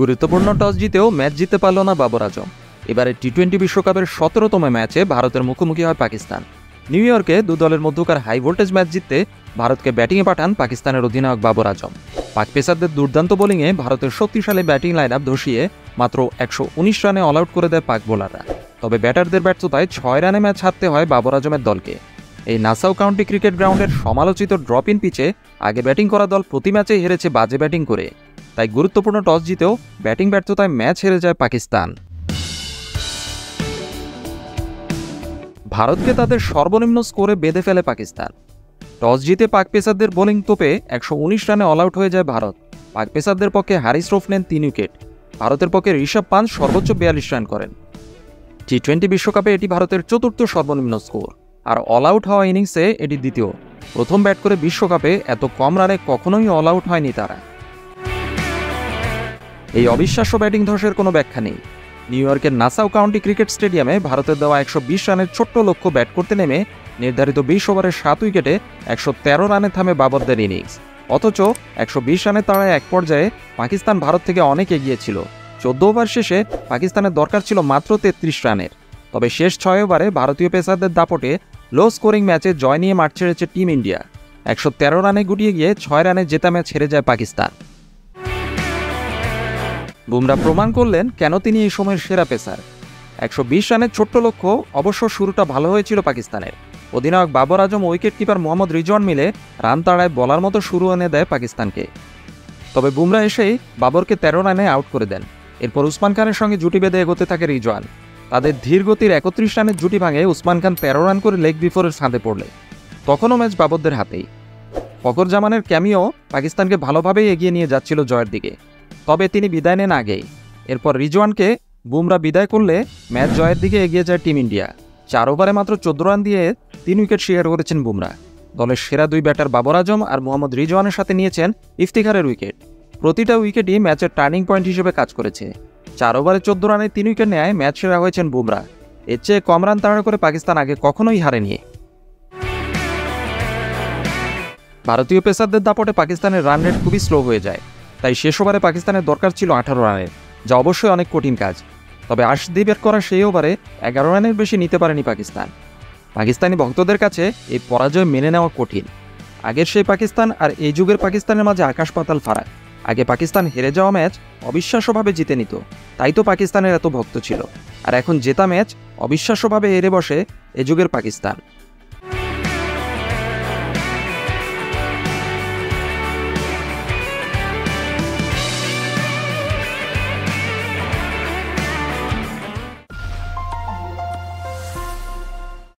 গুরুত্বপূর্ণ toss জিতেও match জিততে পারল না বাবর আজম। এবারে টি-20 বিশ্বকাপের 17তম ম্যাচে ভারতের মুখোমুখি হয় পাকিস্তান। নিউ ইয়র্কে দু দলের মধ্যকার হাই ভোল্টেজ ম্যাচ জিততে ভারতকে ব্যাটিংয়ে পাঠান পাকিস্তানের অধিনায়ক বাবর আজম। পাক পেসারদের দুর্দান্ত বোলিংয়ে ভারতের শক্তিশালী ব্যাটিং লাইন আপ ধসিয়ে মাত্র 119 রানে অল আউট করে দেয় পাক বোলাররা। তবে ব্যাটারদের ব্যর্থতায় 6 রানে ম্যাচ হারতে হয় বাবর আজমের দলকে। এই নাসাউ কাউন্টি ক্রিকেট গ্রাউন্ডের সমালোচিত ড্রপ ইন পিচে আগে ব্যাটিং করা দল প্রতি ম্যাচেই হেরেছে বাজে ব্যাটিং করে। তাই গুরুত্বপূর্ণ টস জিতেও ব্যাটিং ব্যর্থতায় ম্যাচ হেরে যায় পাকিস্তান। ভারতকে তাদের সর্বনিম্ন স্কোরে বেঁধে ফেলে পাকিস্তান। টস জিতে পাক পেসারদের বোলিং তোপে 119 রানে অল আউট হয়ে যায় ভারত। পাক পেসারদের পক্ষে হারিস রৌফ নেন 3 উইকেট। ভারতের পক্ষে ঋষভ পান্থ সর্বোচ্চ 42 রান করেন। টি-20 বিশ্বকাপে এটি ভারতের চতুর্থ সর্বনিম্ন স্কোর, আর অল আউট হওয়া ইনিংসে এটি দ্বিতীয়। প্রথম ব্যাট করে বিশ্বকাপে এত কম রানে কখনোই অল আউট হয়নি তারা। এই অবিশ্বাস্য ব্যাটিং ধসের কোনো ব্যাখ্যা নেই। নিউ ইয়র্কের নাসাউ কাউন্টি ক্রিকেট স্টেডিয়ামে ভারতের দেওয়া 120 রানের ছোট্ট লক্ষ্য ব্যাট করতে নেমে নির্ধারিত 20 ওভারে 7 উইকেটে 113 রানে থামে বাবরদের ইনিংস। অথচ 120 রানের তাড়ায় এক পর্যায়ে পাকিস্তান ভারত থেকে অনেক এগিয়ে ছিল। 14 ওভার শেষে পাকিস্তানের দরকার ছিল মাত্র 33 রানের। তবে শেষ 6 ওভারে ভারতীয় পেসারদের দাপটে লো স্কোরিং ম্যাচে জয় নিয়ে মাঠ ছেড়েছে টিম ইন্ডিয়া। 113 রানে গুটিয়ে গিয়ে 6 রানে জেতা ম্যাচ হেরে যায় পাকিস্তান। বুমরা প্রমাণ করলেন কেন তিনি এই সময়ের সেরা পেসার। 120 রানের ছোট্ট লক্ষ্য। অবশ্য শুরুটা ভালো হয়েছিল পাকিস্তানের। অধিনায়ক বাবর আজম ও উইকেট কিপার মোহাম্মদ রিজওয়ান মিলে রান তাড়ায় বলার মতো শুরু এনে দেয় পাকিস্তানকে। তবে বুমরা এসেই বাবরকে 13 রানে আউট করে দেন। এরপর উসমান খানের সঙ্গে জুটি বেঁধে এগোতে থাকে রিজওয়ান। তাদের ধীর গতির 31 রানের জুটি ভাঙে উসমান খান 13 রান করে লেগ বিফোরের ফাঁদে পড়লে। তখনও ম্যাচ বাবরদের হাতেই। ফকর জামানের ক্যামিও পাকিস্তানকে ভালোভাবেই এগিয়ে নিয়ে যাচ্ছিল জয়ের দিকে। তবে তিনি বিদায় নেন আগেই। এরপর রিজওয়ানকে বুমরা বিদায় করলে ম্যাচ জয়ের দিকে এগিয়ে যায় টিম ইন্ডিয়া। 4 ওভারে মাত্র 14 রান দিয়ে 3 উইকেট শেয়ার করেছেন বুমরা। দলের সেরা 2 ব্যাটার বাবর আজম আর মোহাম্মদ রিজওয়ানের সাথে নিয়েছেন ইফতিখারের উইকেট। প্রতিটা উইকেটই ম্যাচের টার্নিং পয়েন্ট হিসেবে কাজ করেছে। 4 ওভারে 14 রানে 3 উইকেট নেয় ম্যাচ সেরা হয়েছেন বুমরা। এর চেয়ে কম রান তাড়া করে পাকিস্তান আগে কখনোই হারেনি। ভারতীয় পেসারদের দাপটে পাকিস্তানের রান রেট খুবই স্লো হয়ে যায়। তাই শেষ ওভারে পাকিস্তানের দরকার ছিল 18 রানের, যা অবশ্যই অনেক কঠিন কাজ। তবে আশদীপ ব্যাট করা সেই ওভারে 11 রানের বেশি নিতে পারেনি পাকিস্তান। পাকিস্তানি ভক্তদের কাছে এই পরাজয় মেনে নেওয়া কঠিন। আগের সেই পাকিস্তান আর এই যুগের পাকিস্তানের মাঝে আকাশ পাতাল ফারাক। আগে পাকিস্তান হেরে যাওয়া ম্যাচ অবিশ্বাস্যভাবে জিতে নিত, তাই তো পাকিস্তানের এত ভক্ত ছিল। আর এখন জেতা ম্যাচ অবিশ্বাস্যভাবে হেরে বসে এ যুগের পাকিস্তান।